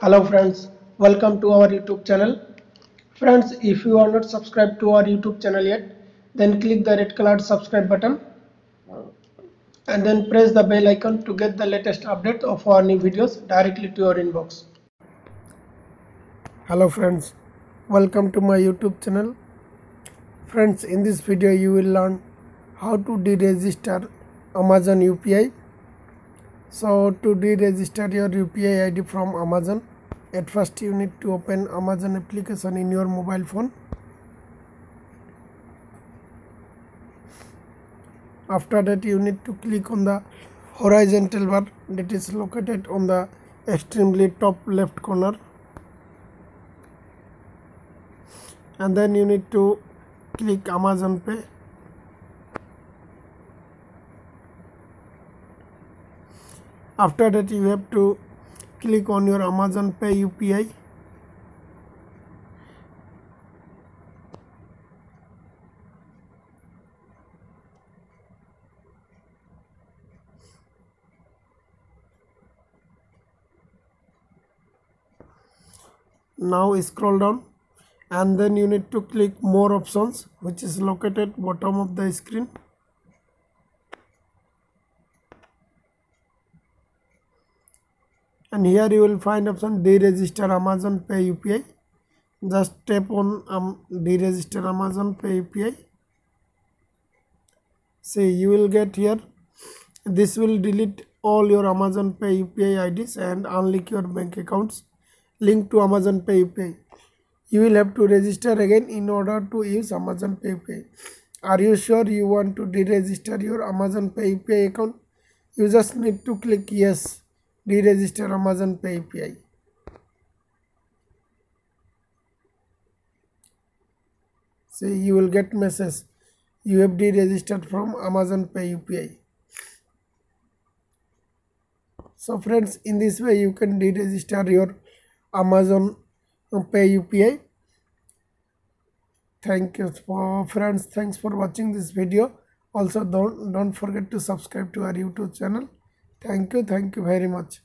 Hello friends, welcome to our YouTube channel. Friends, if you are not subscribed to our YouTube channel yet, then click the red colored subscribe button and then press the bell icon to get the latest update of our new videos directly to your inbox. Hello friends, welcome to my YouTube channel. Friends, in this video you will learn how to deregister Amazon UPI. So to deregister your UPI ID from Amazon, at first you need to open Amazon application in your mobile phone. After that you need to click on the horizontal bar that is located on the extremely top left corner, and then you need to click Amazon Pay. After that you have to click on your Amazon Pay UPI. Now scroll down and then you need to click more options, which is located bottom of the screen. And here you will find option deregister Amazon Pay UPI. Just tap on deregister Amazon Pay UPI. See, you will get here, this will delete all your Amazon Pay UPI IDs and unlink your bank accounts linked to Amazon Pay UPI. You will have to register again in order to use Amazon Pay UPI. Are you sure you want to deregister your Amazon Pay UPI account? You just need to click yes, deregister Amazon Pay UPI. See, you will get message, you have deregistered from Amazon Pay UPI. So friends, in this way you can deregister your Amazon Pay UPI. Thank you for friends. Thanks for watching this video. Also don't forget to subscribe to our YouTube channel. Thank you very much.